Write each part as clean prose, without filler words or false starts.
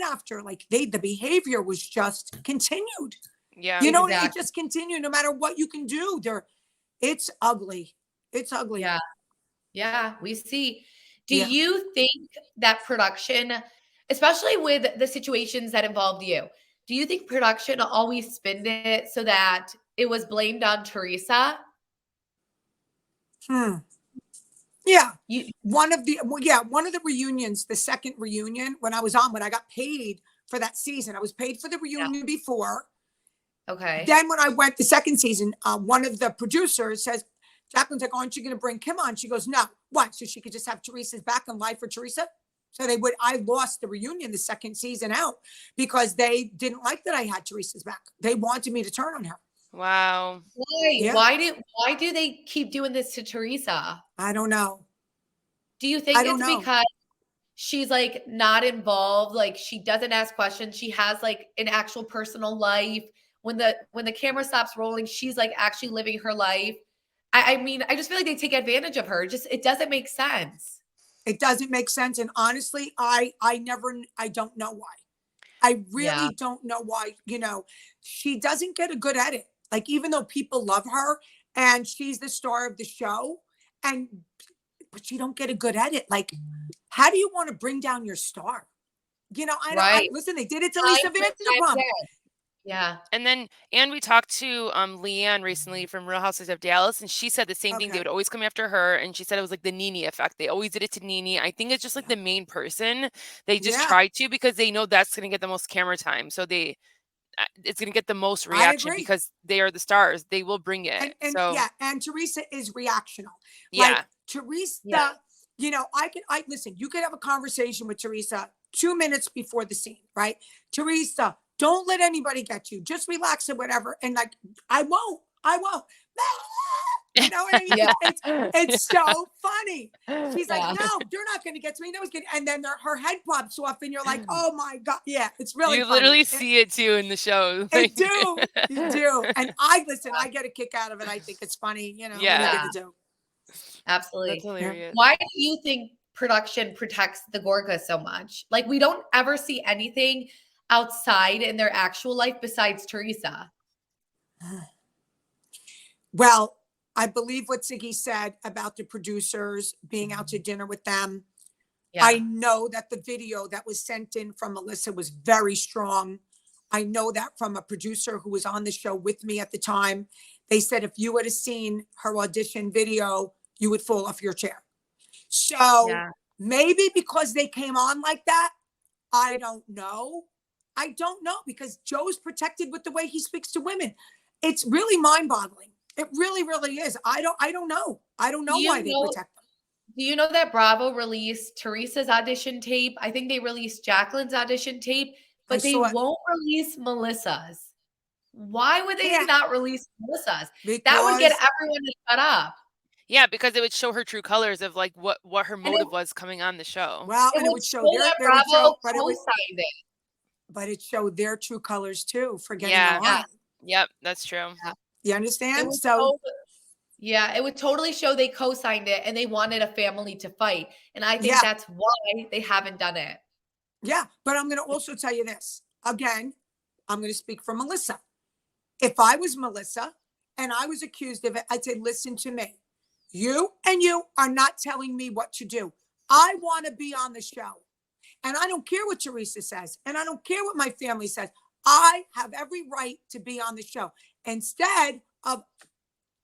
after, like the behavior was just continued. Yeah. You know, it Exactly. just continued no matter what you can do. It's ugly. It's ugly. Yeah. Yeah, we see. Do Yeah. you think that production, especially with the situations that involved you, do you think production always spinned it so that it was blamed on Teresa? Hmm. Yeah. You, One of the reunions, the second reunion when I was on, when I got paid for that season, I was paid for the yeah. reunion before. Okay. Then when I went the second season, one of the producers says, Jacqueline's like, aren't you going to bring Kim on? She goes, no. Why? So she could just have Teresa's back on live for Teresa? So I lost the reunion the second season out because they didn't like that I had Teresa's back. They wanted me to turn on her. Wow. Why? Yeah. Why do they keep doing this to Teresa? I don't know. Do you think I don't it's know. because she's like not involved, like she doesn't ask questions, she has like an actual personal life? When the camera stops rolling, she's like actually living her life. I mean, I just feel like they take advantage of her. Just it doesn't make sense. It doesn't make sense. And honestly, I don't know why. I Yeah. really don't know why. You know, she doesn't get a good edit. Like, even though people love her and she's the star of the show, but she don't get a good edit. Like, how do you want to bring down your star? You know, Right. listen, they did it to Lisa Time and Vanderpump. again. Yeah. And we talked to Leanne recently from Real Housewives of Dallas, and she said the same thing. They Okay. would always come after her, and she said it was like the Nene effect. They always did it to Nene. I think it's just like the main person. They just Yeah. try to because they know that's going to get the most camera time. So it's going to get the most I reaction agree. because they are the stars. They will bring it. And So yeah, and Teresa is reactional. yeah, Like Teresa, Yeah. you know, I listen, you could have a conversation with Teresa 2 minutes before the scene, right? Teresa, don't let anybody get you. Just relax or whatever. And like, I won't. You know what I mean? Yeah. It's so funny. She's Yeah. like, no, you're not going to get to me. No one's going to. And then her head pops off and you're like, oh my God. Yeah, it's really you funny. literally see it too in the show. You do. And I get a kick out of it. I think it's funny, you know, what are you Yeah. gonna do? Absolutely. That's hilarious. Why do you think production protects the Gorga so much? Like we don't ever see anything outside in their actual life besides Teresa. Well, I believe what Siggy said about the producers being out to dinner with them. Yeah. I know that the video that was sent in from Melissa was very strong. I know that from a producer who was on the show with me at the time. They said if you would have seen her audition video, you would fall off your chair. So Yeah. maybe because they came on like that, I don't know. I don't know because Joe's protected with the way he speaks to women. It's really mind-boggling. It really, really is. I don't know. I don't know why they protect them. Do you know that Bravo released Teresa's audition tape? I think they released Jacqueline's audition tape, but they won't release Melissa's. Why would they not release Melissa's? That would get everyone to shut up. Yeah, because it would show her true colors of like what her motive was coming on the show. Well, and it would show but it showed their true colors too for getting on. Yep, that's true. Yeah. You understand? It would totally show they co-signed it and they wanted a family to fight. And I think that's why they haven't done it. Yeah, but I'm going to also tell you this. Again, I'm going to speak for Melissa. If I was Melissa and I was accused of it, I'd say, listen to me. You are not telling me what to do. I want to be on the show. And I don't care what Teresa says. And I don't care what my family says. I have every right to be on the show. Instead of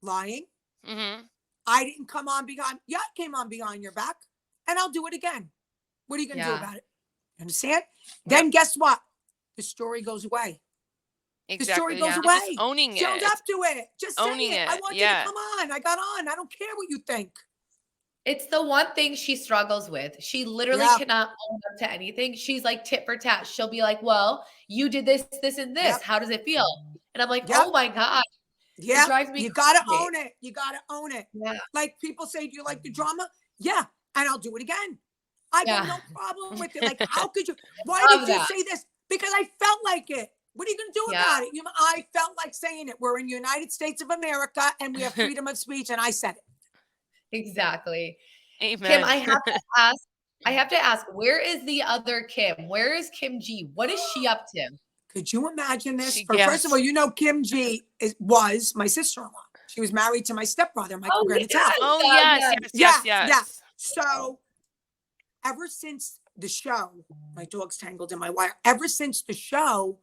lying, I didn't come on behind. Yeah, I came on behind your back. And I'll do it again. What are you going to do about it? Understand? Then guess what? The story goes away. Exactly. The story goes away. Just owning it. Don't up to it. Just owning say it. I want you to come on. I got on. I don't care what you think. It's the one thing she struggles with. She literally cannot own up to anything. She's like tit for tat. She'll be like, well, you did this, this, and this. How does it feel? And I'm like, oh my God. Yeah. It drives me You got to crazy. own it. You got to own it. Yeah. Like people say, do you like the drama? Yeah. And I'll do it again. I got no problem with it. Like, how could you? Why did you say this? Because I felt like it. What are you going to do about it? I felt like saying it. We're in the United States of America and we have freedom of speech. And I said it. Exactly. Amen. Kim, I have to ask, I have to ask, where is the other Kim? Where is Kim G? What is she up to? Could you imagine this? Yes. First of all, you know, Kim G was my sister-in-law. She was married to my stepbrother, Michael Oh, Granatell. yes. Oh Yeah, yes, yeah. yes, yes, yes. So ever since the show, my dog's tangled in my wire. Ever since the show,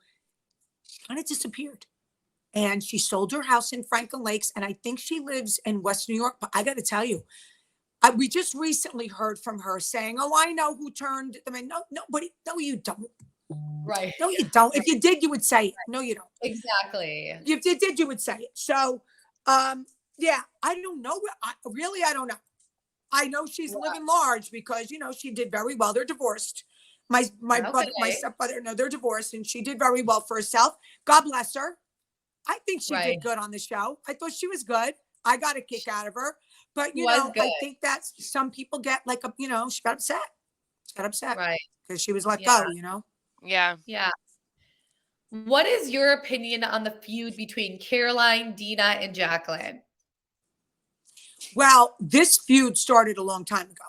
she kind of disappeared. And she sold her house in Franklin Lakes. And I think she lives in West New York. But I got to tell you, we just recently heard from her saying, oh, I know who turned them in. No, nobody. No, you don't. Right. No, you don't. If you did, you would say it. No, you don't. Exactly. If you did, you would say it. So, yeah, I don't know. I don't know. I know she's living large because, you know, she did very well. They're divorced. My brother, my Okay. stepbrother, no, they're divorced, and she did very well for herself. God bless her. I think she Right. did good on the show. I thought she was good. I got a kick out of her. But, you Was know, I good. think that some people get like, you know, she got upset. She got upset Right. because she was let Yeah. go, you know? Yeah. Yeah. What is your opinion on the feud between Caroline, Dina, and Jacqueline? Well, this feud started a long time ago.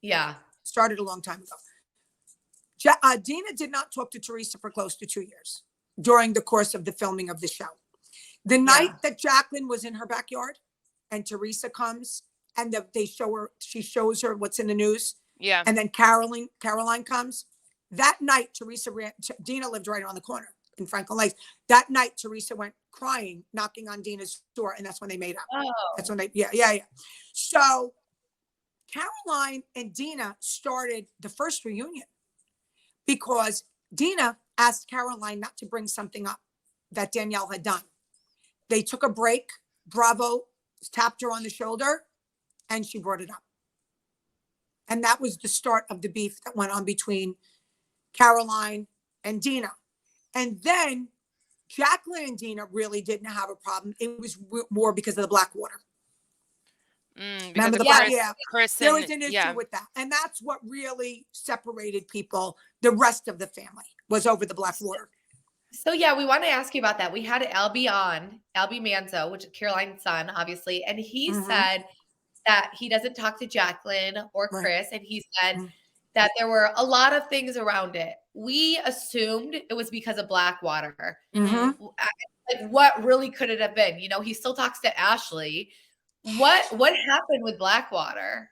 Yeah. Started a long time ago. Dina did not talk to Teresa for close to 2 years during the course of the filming of the show. The night that Jacqueline was in her backyard and Teresa comes and she shows her what's in the news. Yeah. And then Caroline comes. That night, Dina lived right around the corner in Franklin Lakes. That night, Teresa went crying, knocking on Dina's door, and that's when they made up. Oh. That's when yeah. So Caroline and Dina started the first reunion because Dina asked Caroline not to bring something up that Danielle had done. They took a break. Bravo tapped her on the shoulder and she brought it up. And that was the start of the beef that went on between Caroline and Dina. And then Jacqueline and Dina really didn't have a problem. It was more because of the black water. Because Remember of the Chris, yeah. Chris There and, was an issue yeah. with that. And that's what really separated people, the rest of the family, was over the black water. So yeah, we want to ask you about that. We had Albie on, Albie Manzo, which is Caroline's son, obviously, and he said that he doesn't talk to Jacqueline or Chris, and he said that there were a lot of things around it. We assumed it was because of Blackwater. Like, what really could it have been? You know, he still talks to Ashley. What happened with Blackwater?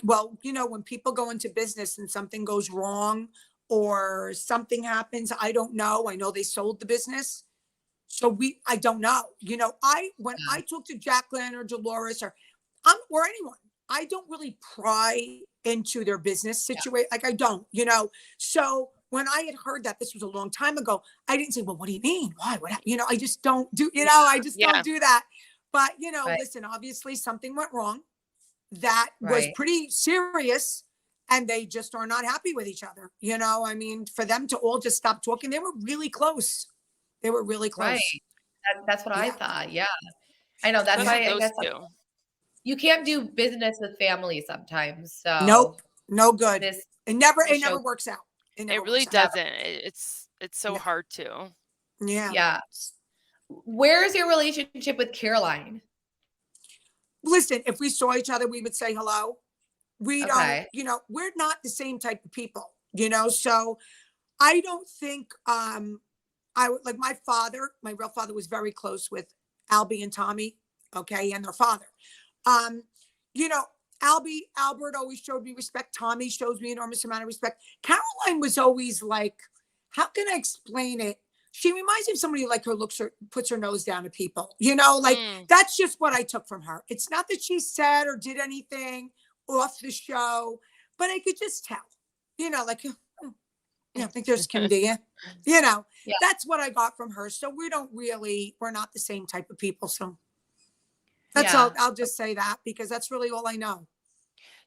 Well, you know, when people go into business and something goes wrong or something happens, I don't know. I know they sold the business. So I don't know. You know, when I talk to Jacqueline or Dolores or anyone, I don't really pry into their business situation. Like I don't, you know. So when I had heard that this was a long time ago, I didn't say, well, what do you mean? Why? What? You know, I just don't do, you know, I just don't do that. But, you know, listen, obviously something went wrong that was pretty serious and they just are not happy with each other. You know, I mean, for them to all just stop talking, they were really close. They were really close. Right. That's what I thought. Yeah. I know. That's why I guess you can't do business with family sometimes. So nope, no good. It never works out. It really doesn't. It's so hard to. Yeah. Yeah. Where is your relationship with Caroline? Listen, if we saw each other, we would say hello. We don't, you know, we're not the same type of people, you know, so I don't think, I would like my real father was very close with Albie and Tommy. Okay. And their father, you know, Albert always showed me respect. Tommy shows me enormous amount of respect. Caroline was always like, how can I explain it? She reminds me of somebody like her puts her nose down to people, you know, like that's just what I took from her. It's not that she said or did anything off the show, but I could just tell, you know, like, I think there's Kim D, you know, that's what I got from her. So we're not the same type of people. So that's all. I'll just say that because that's really all I know.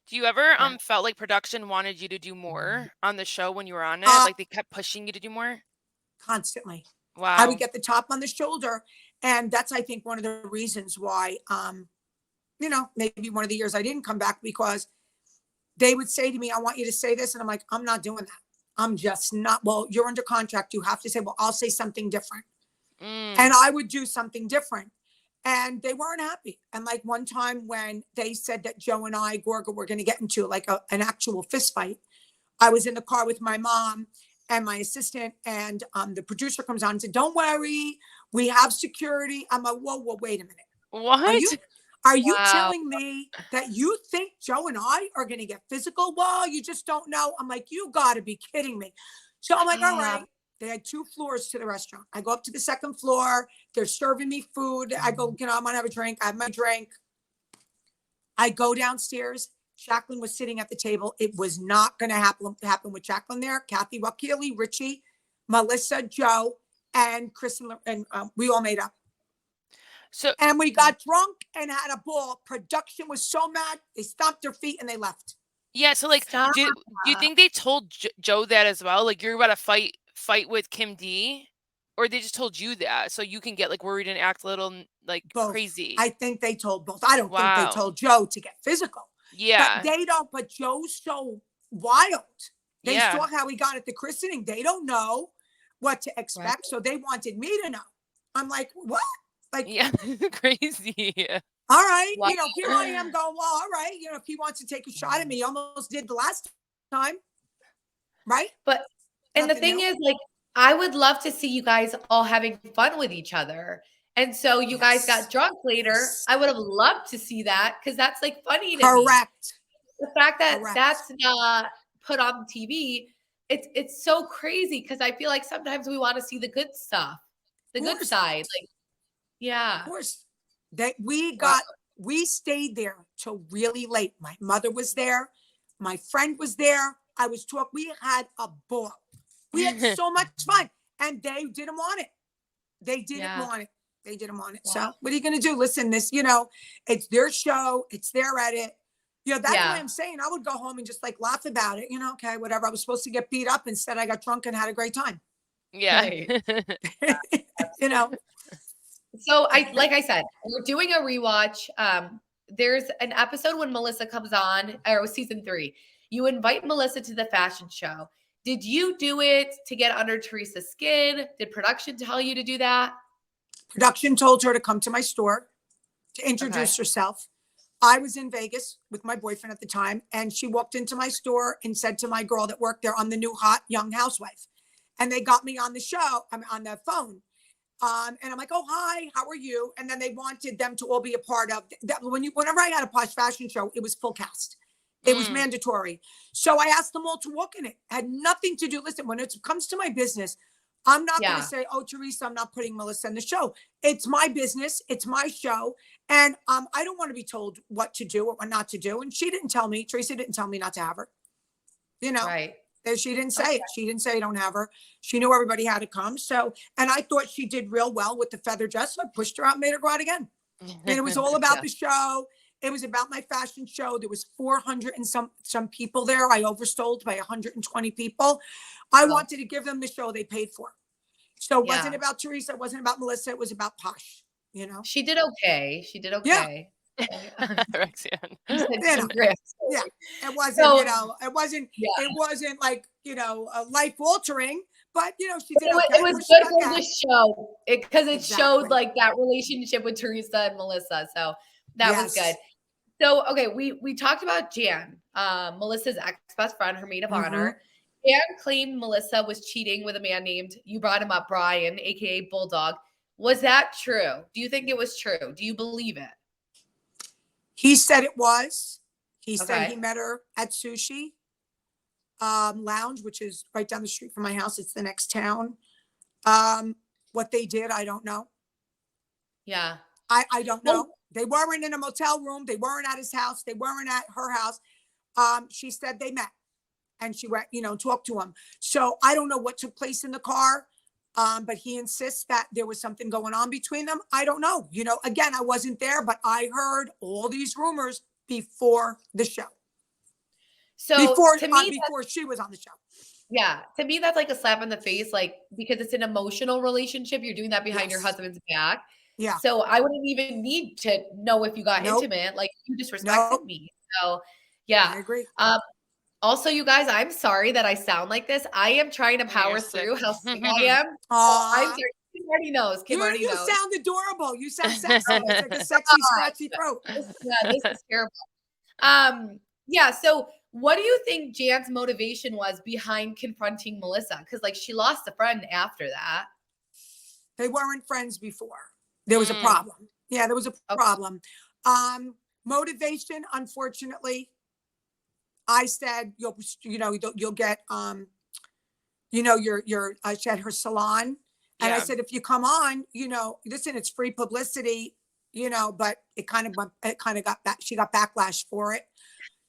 Do you ever felt like production wanted you to do more on the show when you were on it? Like they kept pushing you to do more? Constantly. Wow. I would get the top on the shoulder. And that's, I think, one of the reasons why, you know, maybe one of the years I didn't come back because they would say to me, I want you to say this. And I'm like, I'm not doing that. I'm just not, well, you're under contract. You have to say, well, I'll say something different. And I would do something different. and they weren't happy. And like one time when they said that Joe and I, Gorga, were going to get into like an actual fist fight, I was in the car with my mom and my assistant, and the producer comes on and said, "Don't worry, we have security." I'm like, whoa, wait a minute. What? Are you Wow. telling me that you think Joe and I are going to get physical? Well, you just don't know. I'm like, you got to be kidding me. So I'm like, all right. They had 2 floors to the restaurant. I go up to the 2nd floor. They're serving me food. I go, I'm going to have a drink. I have my drink. I go downstairs. Jacqueline was sitting at the table. It was not going to happen with Jacqueline there. Kathy Wakili, Richie, Melissa, Joe, and Chris, and we all made up. So And we got drunk and had a ball. Production was so mad. They stomped their feet and they left. yeah, so like, Stop. do you think they told Joe that as well? Like, you're about to fight with Kim D, or they just told you that so you can get like worried and act a little like Both. crazy? I think they told both. I don't think Wow. they told Joe to get physical. Yeah, But they don't. But Joe's so wild. They yeah. saw how he got at the christening. They don't know what to expect. Right. So they wanted me to know. I'm like, what? Like, Yeah, crazy. all right. Wow. You know, here I am going, well, all right. You know, if he wants to take a shot at me, he almost did the last time. Right? And the Nothing thing new. is, like, I would love to see you guys all having fun with each other. And so you guys Yes. got drunk later. Yes. I would have loved to see that because that's like funny to me. Correct. The fact that Correct. that's not put on TV, it's so crazy because I feel like sometimes we want to see the good stuff, the Of good course. side. Like, yeah. Of course. That we stayed there till really late. My mother was there. My friend was there. I was talking. We had a ball. We had so much fun, and they didn't want it. They didn't Yeah. want it. They didn't want it. Wow. So what are you going to do? Listen, this, you know, it's their show. It's their edit. You know, that's Yeah. why I'm saying I would go home and just like laugh about it. You know, okay, whatever. I was supposed to get beat up. Instead, I got drunk and had a great time. Yeah. You know, So like I said, we're doing a rewatch. There's an episode when Melissa comes on, or it was season 3. You invite Melissa to the fashion show. Did you do it to get under Teresa's skin? Did production tell you to do that? production told her to come to my store to introduce herself. I was in Vegas with my boyfriend at the time, and she walked into my store and said to my girl that worked there, "I'm the new hot young housewife." And they got me on the show, on the phone. And I'm like, "Oh, hi, how are you?" And then they wanted them to all be a part of that. Whenever I had a posh fashion show, it was full cast. It was mandatory. So I asked them all to walk in it. Had nothing to do. Listen, when it comes to my business, I'm not going to say, "Oh, Teresa, I'm not putting Melissa in the show." It's my business. It's my show. And I don't want to be told what to do or what not to do. And she didn't tell me. Teresa didn't tell me not to have her. You know, Right. she didn't say it. She didn't say don't have her. She knew everybody had to come. So, and I thought she did real well with the feather dress. So I pushed her out and made her go out again. And it was all about the show. It was about my fashion show. There was 400 and some people there. I oversold by 120 people. I wanted to give them the show they paid for. So it wasn't about Teresa. It wasn't about Melissa. It was about Posh, you know? She did okay. She did okay. Roxanne. You know, yeah. It wasn't, So- you know, it wasn't like, you know, life altering, but you know, she did It okay. was Pushed good back for out. the show because it showed Exactly. like that relationship with Teresa and Melissa. So that was Yes. good. So, okay, we talked about Jan, Melissa's ex-best friend, her maid of honor. Jan claimed Melissa was cheating with a man named, you brought him up, Brian, aka Bulldog. Was that true? Do you think it was true? Do you believe it? He said it was. He said Okay. he met her at Sushi Lounge, which is right down the street from my house. It's the next town. What they did, I don't know. Yeah. I don't know. Well- They weren't in a motel room. They weren't at his house. They weren't at her house. She said they met and she went, you know, talked to him. So I don't know what took place in the car. But he insists that there was something going on between them. I don't know. You know, again, I wasn't there, but I heard all these rumors before the show. So Before to me, before she was on the show. yeah, to me, that's like a slap in the face, like because it's an emotional relationship. You're doing that behind your Yes. husband's back. Yeah. So I wouldn't even need to know if you got Nope. intimate. Like you disrespected Nope. me. So I yeah. agree. Also, you guys, I'm sorry that I sound like this. I am trying to power You're sick. through how sick I am. I'm Aw, sorry. already knows. Kim already You knows. sound adorable. You sound sexy. It's like a sexy, scratchy throat. Yeah, this is terrible. Yeah. So, what do you think Jan's motivation was behind confronting Melissa? Because like she lost a friend after that. They weren't friends before. There was a Mm. problem. Yeah, there was a Okay. problem. Motivation, unfortunately, I said you'll get she had her salon, and I Yeah. said if you come on, listen, it's free publicity, but it kind of got back. She got backlash for it.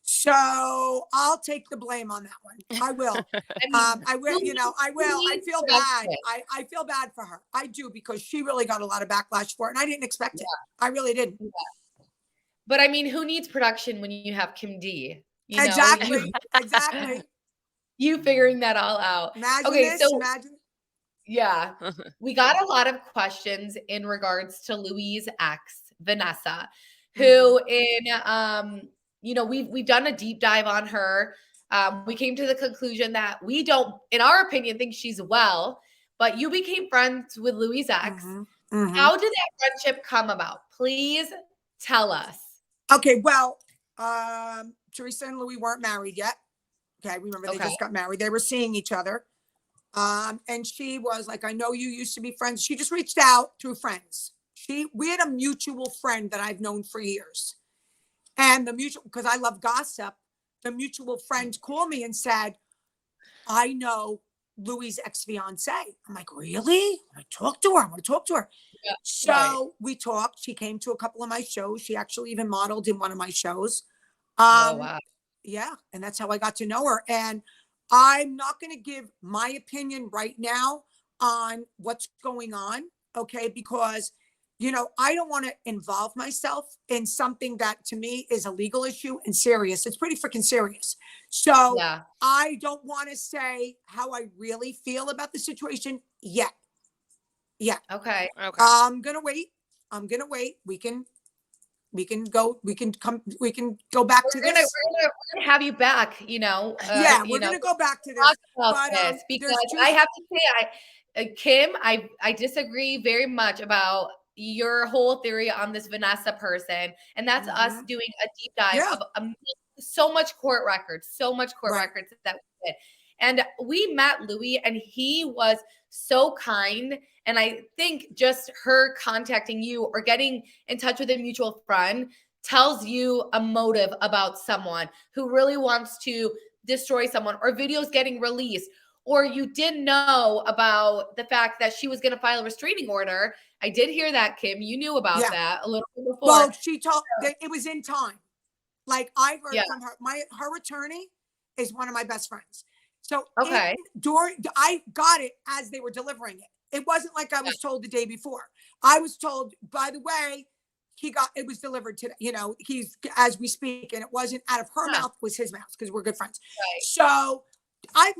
So I'll take the blame on that one. I will. I will, I will. I feel bad. I feel bad for her. I do, because she really got a lot of backlash for it, and I didn't expect it. I really didn't. But I mean, who needs production when you have Kim D? Exactly. Exactly. You figuring that all out. Imagine Okay, this. so Imagine. yeah, we got a lot of questions in regards to Louis' ex, Vanessa, who we've done a deep dive on her. We came to the conclusion that we don't, in our opinion, think she's well, but you became friends with Louis' ex. How did that friendship come about? Please tell us. Okay, well, Teresa and Louis weren't married yet. Okay, remember they just got married. They were seeing each other. And she was like, I know you used to be friends. She just reached out through friends. We had a mutual friend that I've known for years. And because I love gossip, the mutual friend called me and said, I know Louis' ex-fiance. I'm like, really? I want to talk to her. Yeah, so we talked. She came to a couple of my shows. She actually even modeled in one of my shows. Oh, wow. Yeah. And that's how I got to know her. And I'm not going to give my opinion right now on what's going on. Okay. Because, I don't want to involve myself in something that to me is a legal issue and serious. It's pretty freaking serious. So I don't want to say how I really feel about the situation yet. Yeah. Okay. I'm going to wait. We can go back to this. We're gonna have you back, Yeah, we're gonna go back to this. This because I have to say, Kim, I disagree very much about your whole theory on this Vanessa person, and that's us doing a deep dive of so much court records that we did. And we met Louis, and he was so kind. And I think just her contacting you or getting in touch with a mutual friend tells you a motive about someone who really wants to destroy someone, or videos getting released, or you didn't know about the fact that she was going to file a restraining order. I did hear that, Kim. You knew about that a little bit before. Well, she told that it was in time. Like I heard from her, her attorney is one of my best friends. So I got it as they were delivering it. It wasn't like I was told the day before. I was told, by the way, it was delivered today. He's as we speak, and it wasn't out of her mouth, it was his mouth, because we're good friends. Right. So I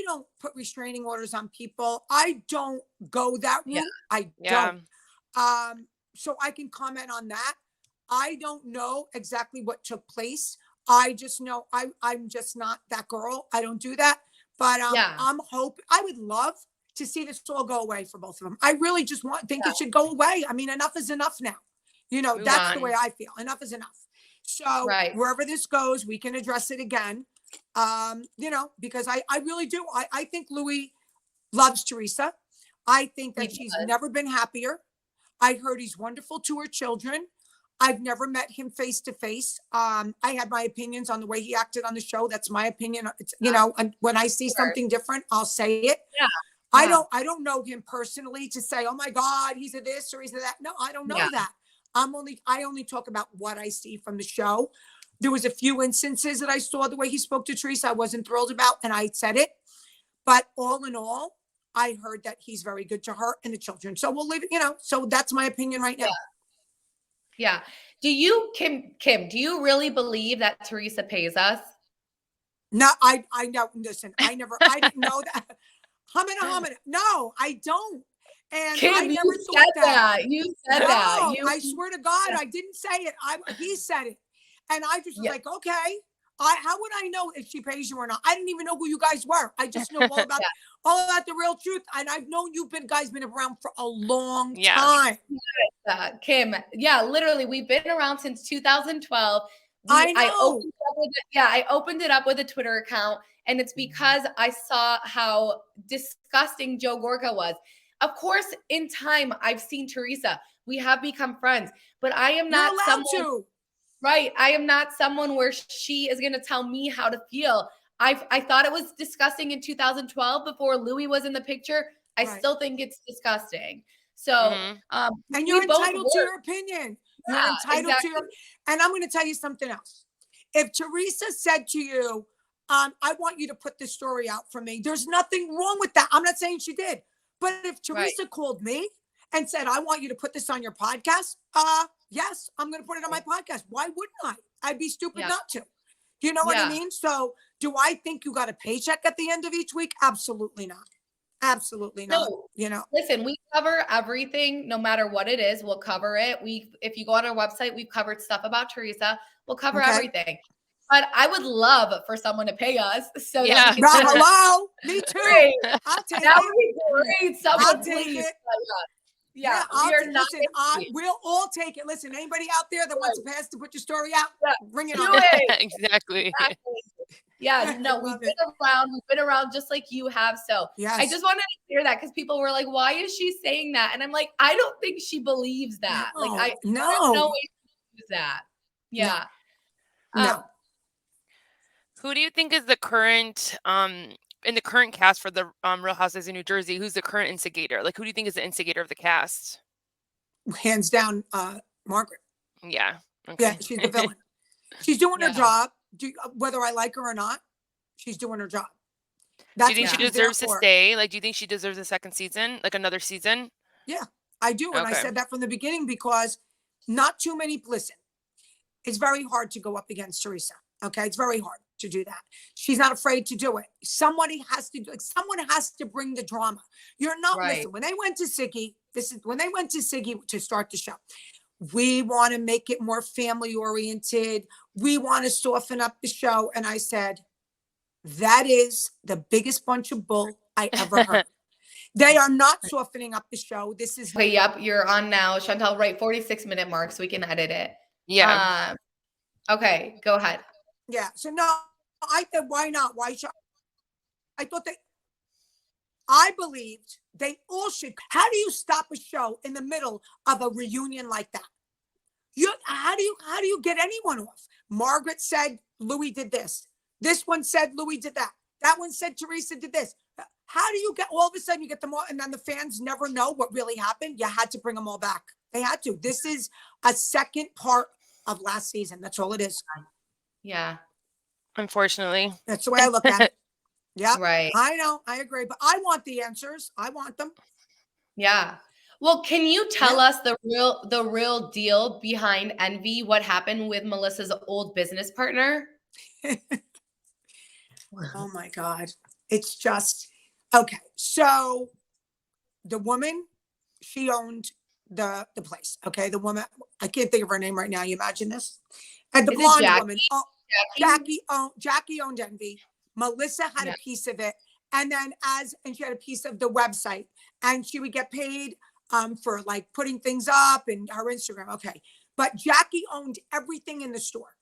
don't put restraining orders on people. I don't go that route. I don't. So I can comment on that. I don't know exactly what took place. I just know I'm just not that girl. I don't do that. But I would love to see this all go away for both of them. I really just think it should go away. I mean, enough is enough now. That's the way I feel. Enough is enough. So wherever this goes, we can address it again. Because I really do. I think Louis loves Teresa. I think that she's never been happier. I heard he's wonderful to her children. I've never met him face to face. I had my opinions on the way he acted on the show. That's my opinion. It's, and when I see something different, I'll say it. Yeah. I don't know him personally to say, oh my God, he's a this or he's a that. No, I don't know that. I only talk about what I see from the show. There was a few instances that I saw the way he spoke to Teresa I wasn't thrilled about, and I said it. But all in all, I heard that he's very good to her and the children. So we'll leave it, so that's my opinion right now. Yeah. Do you, Kim, do you really believe that Teresa pays us? No, I know. Listen, I didn't know that. Humana. No, I don't. And Kim, I never thought that. You said that. I swear to God, I didn't say it. He said it. And I just was like, okay. How would I know if she pays you or not? I didn't even know who you guys were. I just knew all about the real truth. And I've known guys been around for a long time. Kim, yeah, literally, we've been around since 2012. I know. I opened it up with a Twitter account, and it's because I saw how disgusting Joe Gorga was. Of course, in time, I've seen Teresa. We have become friends, but I am not someone. Right, I am not someone where she is going to tell me how to feel. I thought it was disgusting in 2012 before Louis was in the picture. I still think it's disgusting. So, and you're entitled to your opinion. You're entitled to your, and I'm going to tell you something else. If Teresa said to you, I want you to put this story out for me, there's nothing wrong with that. I'm not saying she did, but if Teresa called me and said, I want you to put this on your podcast, yes, I'm going to put it on my podcast. Why wouldn't I? I'd be stupid not to. You know what I mean? So do I think you got a paycheck at the end of each week? Absolutely not. Absolutely not. No. You know, listen, we cover everything, no matter what it is. We'll cover it. If you go on our website, we've covered stuff about Teresa. We'll cover everything. But I would love for someone to pay us. So that we can hello, me too. I'll take that would be great. Someone please. Yeah, we'll all take it. Listen, anybody out there that wants a pass to put your story out, bring it on. Exactly. Yeah, no, we've been around just like you have. So I just wanted to hear that because people were like, why is she saying that? And I'm like, I don't think she believes that. No, I have no way to use that. Yeah. No. Who do you think is the current in the current cast for the Real Housewives of New Jersey? Who's the current instigator? Like, who do you think is the instigator of the cast? Hands down, Margaret. Yeah. Okay. Yeah, she's the villain. She's doing her job. Whether I like her or not, she's doing her job. Do you think she deserves to stay? Like, do you think she deserves a second season, like another season? Yeah, I do. And I said that from the beginning because not too many, listen, it's very hard to go up against Teresa. Okay. It's very hard to do that. She's not afraid to do it. Someone has to bring the drama. You're not, listen, when they went to Siggy, to start the show, we want to make it more family oriented. We want to soften up the show. And I said, that is the biggest bunch of bull I ever heard. They are not softening up the show. This is. Okay, yep, you're on now. Chantal, right, 46-minute mark so we can edit it. Yeah. Okay, go ahead. Yeah. So no, I said, why not? I believed they all should. How do you stop a show in the middle of a reunion like that? How do you get anyone off? Margaret said Louis did this. This one said Louis did that. That one said Teresa did this. How do you get all of a sudden you get them all and then the fans never know what really happened? You had to bring them all back. They had to. This is a second part of last season. That's all it is. Yeah. Unfortunately. That's the way I look at it. Yeah. Right. I know. I agree. But I want the answers. I want them. Yeah. Well, can you tell us the real deal behind Envy? What happened with Melissa's old business partner? Oh my God. It's just okay. So the woman, she owned the place. Okay. The woman, I can't think of her name right now. You imagine this? And the blonde woman, Jackie owned Envy. Melissa had a piece of it. And then she had a piece of the website and she would get paid for like putting things up and her Instagram. Okay. But Jackie owned everything in the store.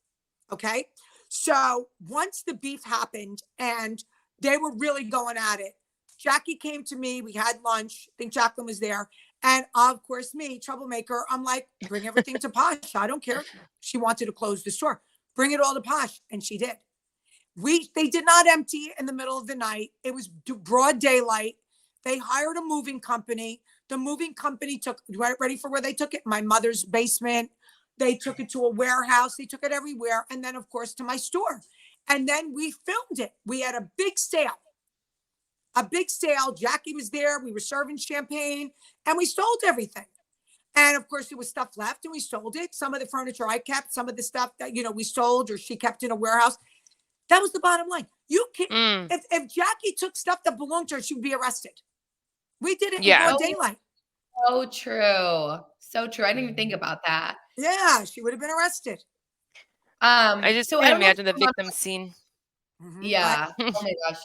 Okay. So once the beef happened and they were really going at it, Jackie came to me. We had lunch. I think Jacqueline was there. And of course, me, troublemaker, I'm like, bring everything to Posh. I don't care. She wanted to close the store. Bring it all to Posh. And she did. They did not empty in the middle of the night. It was broad daylight. They hired a moving company. The moving company took, ready for where they took it? My mother's basement. They took it to a warehouse. They took it everywhere. And then, of course, to my store. And then we filmed it. We had a big sale. Jackie was there. We were serving champagne and we sold everything. And of course, there was stuff left and we sold it. Some of the furniture I kept, some of the stuff that, we sold or she kept in a warehouse. That was the bottom line. You can't, if Jackie took stuff that belonged to her, she would be arrested. We did it in broad daylight. So true. So true. I didn't even think about that. Yeah, she would have been arrested. I just So I can don't know if imagine you the remember, victim scene. What? yeah. Oh my gosh.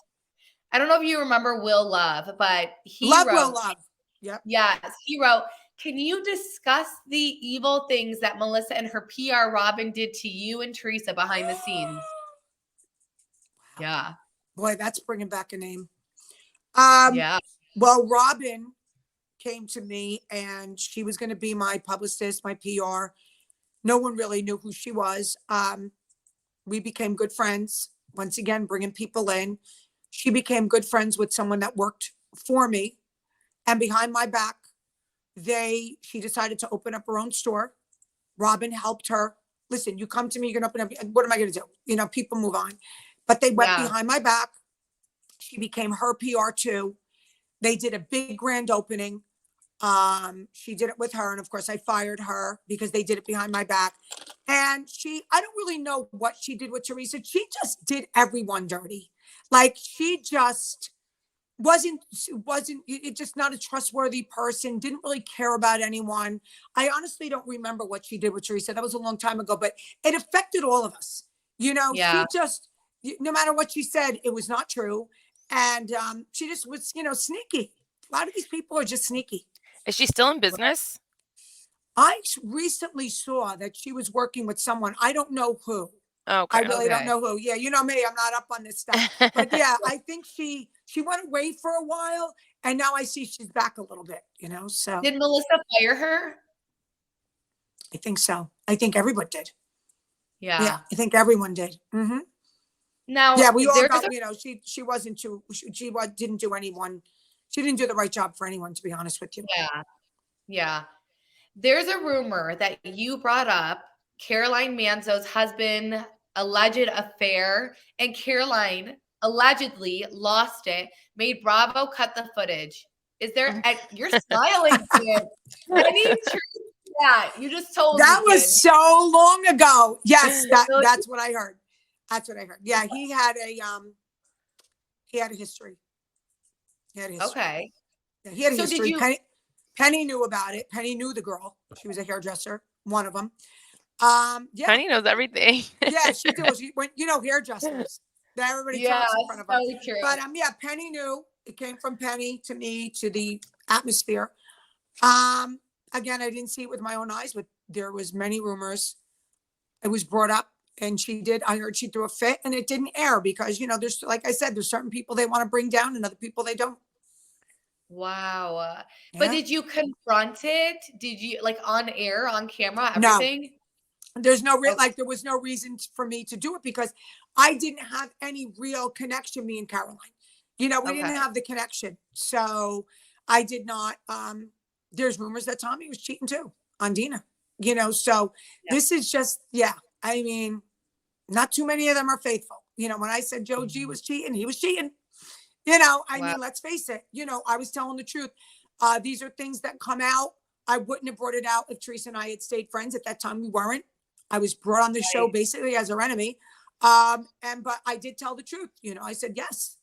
I don't know if you remember Will Love, but he Love will wrote, love. Yep. yes, he wrote, can you discuss the evil things that Melissa and her PR Robin did to you and Teresa behind the scenes? Yeah. Boy, that's bringing back a name. Um, Yeah. well, Robin came to me and she was going to be my publicist, my PR. No one really knew who she was. We became good friends. Once again, bringing people in. She became good friends with someone that worked for me, and behind my back, she decided to open up her own store. Robin helped her. Listen, you come to me, you're gonna open up. What am I gonna do? People move on, but they went Yeah. behind my back. She became her PR too. They did a big grand opening. She did it with her, and of course I fired her because they did it behind my back. And I don't really know what she did with Teresa. She just did everyone dirty. Like she just wasn't just not a trustworthy person, didn't really care about anyone. I honestly don't remember what she did with Teresa. That was a long time ago, but it affected all of us. Yeah. She just, no matter what she said, it was not true. And she just was, sneaky. A lot of these people are just sneaky. Is she still in business? I recently saw that she was working with someone. I don't know who. Okay. I really don't Okay. know who. Yeah, you know me, I'm not up on this stuff. But yeah, I think she went away for a while, and now I see she's back a little bit, so Did Melissa fire her? I think so. I think everyone did. Yeah. Yeah, I think everyone did. Hmm. Now, Yeah, we all there's got, a, she wasn't too, didn't do anyone, she didn't do the right job for anyone, to be honest with you. yeah. Yeah. There's a rumor that you brought up Caroline Manzo's husband alleged affair, and Caroline allegedly lost it, made Bravo cut the footage. Is there, and you're smiling, kid. Any truth to that? You just told That me, kid. was so long ago. Yes, that's what I heard. That's what I heard. Yeah, he had a history. He had a history. Okay. Yeah, he had a So did history. you- Penny knew about it. Penny knew the girl. She was a hairdresser, one of them. Yeah, Penny knows everything. yeah, she did. She went, hairdressers. That everybody Yeah, talks in front of them. so true. But yeah, Penny knew. It came from Penny to me, to the atmosphere. Again, I didn't see it with my own eyes, but there was many rumors. It was brought up, and I heard she threw a fit, and it didn't air because, there's, like I said, there's certain people they want to bring down and other people they don't. Wow. But Yeah. did you confront it? Did you, like, on air, on camera, No. everything? There's no real, Okay. there was no reason for me to do it because I didn't have any real connection, me and Caroline. We Okay. didn't have the connection. So I did not, there's rumors that Tommy was cheating too on Dina, so Yeah. this is just, yeah, I mean, not too many of them are faithful. When I said Joe G was cheating, he was cheating. I Wow. mean, let's face it, I was telling the truth. These are things that come out. I wouldn't have brought it out if Teresa and I had stayed friends. At that time, we weren't. I was brought on the show Right. basically as her enemy. But I did tell the truth. I said yes,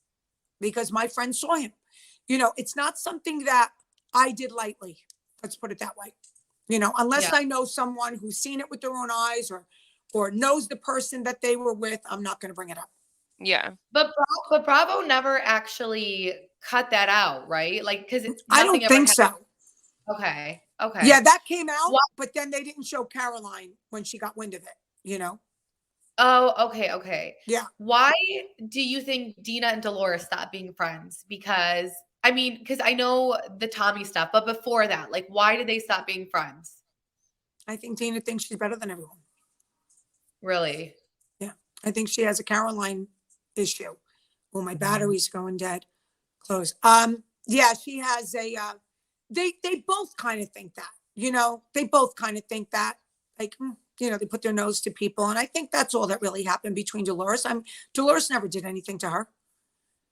because my friend saw him. It's not something that I did lightly. Let's put it that way. Unless Yeah. I know someone who's seen it with their own eyes or knows the person that they were with, I'm not going to bring it up. Yeah. But Bravo never actually cut that out, right? Like, because I don't think so. Okay. Okay. Yeah, that came out, What? but then they didn't show Caroline when she got wind of it, Oh, okay. Okay. Yeah. Why do you think Dina and Dolores stopped being friends? Because I know the Tommy stuff, but before that, like, why did they stop being friends? I think Dina thinks she's better than everyone. Really? Yeah. I think she has a Caroline issue. Oh, my battery's going dead. Close. Yeah, she has they both kind of think that, they both kind of think that, like, they put their nose to people. And I think that's all that really happened between Dolores. Dolores never did anything to her.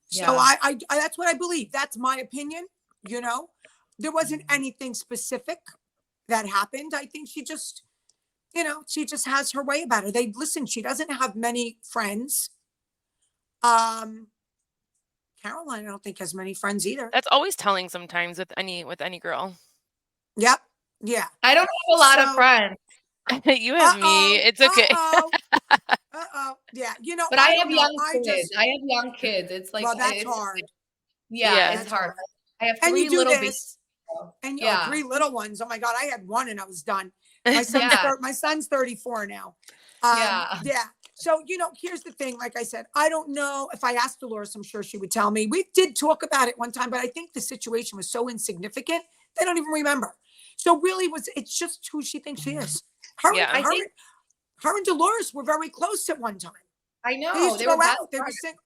So Yeah. I that's what I believe. That's my opinion. There wasn't anything specific that happened. I think she just, she just has her way about her. Listen, she doesn't have many friends. Caroline, I don't think has many friends either. That's always telling sometimes with any girl. Yep. Yeah. I don't have a lot of friends. You have me. It's okay. Yeah, you know, But I I have don't know. young I kids. just, I have young kids. It's like well, that's it's hard. yeah, Yeah. it's That's hard. hard. I have And you 3 do little babies. this, and Yeah. 3 little ones. Oh my God, I had one and I was done. Yeah. My son's 34 now. Yeah. Yeah. So, you know, here's the thing. Like I said, I don't know if I asked Dolores, I'm sure she would tell me. We did talk about it one time, but I think the situation was so insignificant, they don't even remember. So really it's just who she thinks she is. Her, Yeah. I her, think her and Dolores were very close at one time. I They know used to they were go best out. They were friends. single.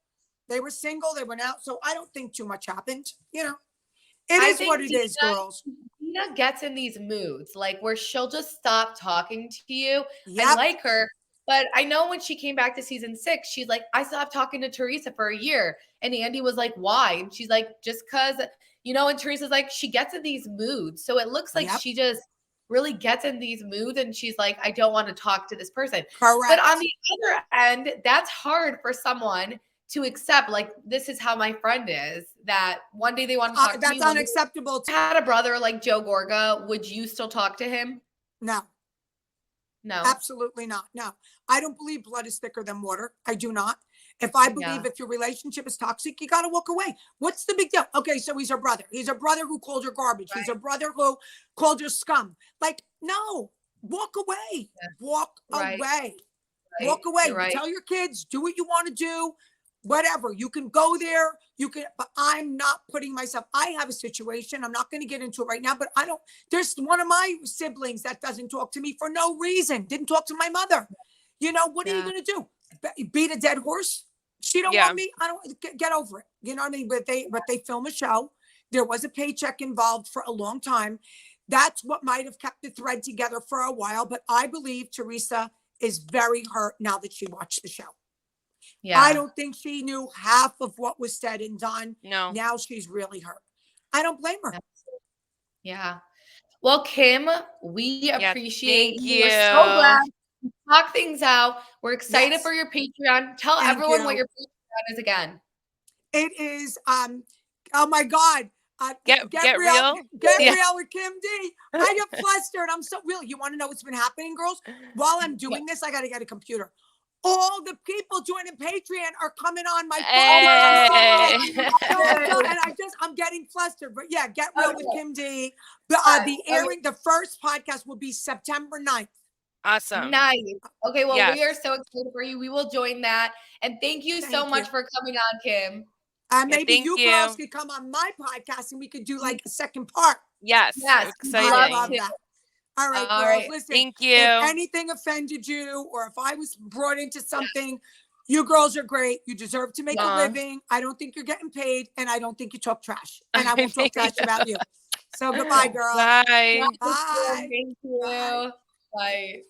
They were single. They went out. So I don't think too much happened. You know, it I is what think it is, girls. Dina gets in these moods, like where she'll just stop talking to you. I Yep. like her, but I know when she came back to season 6, she's like, I stopped talking to Teresa for a year. And Andy was like, why? And she's like, just because, you know, and Teresa's like, she gets in these moods. So it looks like Yep. she just really gets in these moods and she's like, I don't want to talk to this person. Correct. But on the other end, that's hard for someone to accept. Like, this is how my friend is, that one day they want to talk to me. That's one day unacceptable. I had a brother like Joe Gorga, would you still talk to him? No, No. absolutely not. No, I don't believe blood is thicker than water. I do not. If I believe Yeah. if your relationship is toxic, you got to walk away. What's the big deal? Okay, so he's her brother. He's a brother who called her garbage. He's a brother who called her scum. Like, no, walk away. Yeah. Walk Right. away. Right. Walk away. You're right. Tell your kids, do what you want to do. Whatever. You can go there. You can, but I'm not putting myself. I have a situation. I'm not going to get into it right now, but I don't. There's one of my siblings that doesn't talk to me for no reason. Didn't talk to my mother. You know, what are you Yeah. going to do? Beat a dead horse? She don't Yeah. want me. I don't get over it. You know what I mean? But they film a show. There was a paycheck involved for a long time. That's what might have kept the thread together for a while. But I believe Teresa is very hurt now that she watched the show. Yeah. I don't think she knew half of what was said and done. No. Now she's really hurt. I don't blame her. Yeah. Well, Kim, we Yeah, appreciate thank you. We're so you. glad to talk things out. We're excited Yes. for your Patreon. Tell Thank everyone you. what your Patreon is again. It is oh my God. Get real. Get Yeah. real with Kim D. I get flustered. I'm so real. You want to know what's been happening, girls? While I'm doing this, I got to get a computer. All the people joining Patreon are coming on my phone. Hey. And I'm getting flustered. But yeah, get real with Kim D. The airing, the first podcast will be September 9th. Awesome. Nice. Okay, well, Yes. we are so excited for you. We will join that. And thank you so Thank much you. for coming on, Kim. Maybe thank you you. girls could come on my podcast and we could do like a second part. Yes. Yes, Exciting. I love that. All right, All girls, right. listen. Thank you. If anything offended you or if I was brought into something, you girls are great. You deserve to make a Yeah. living. I don't think you're getting paid and I don't think you talk trash. And I won't talk trash Yeah. about you. So goodbye, girls. Bye. Bye. Thank you. Bye. Bye.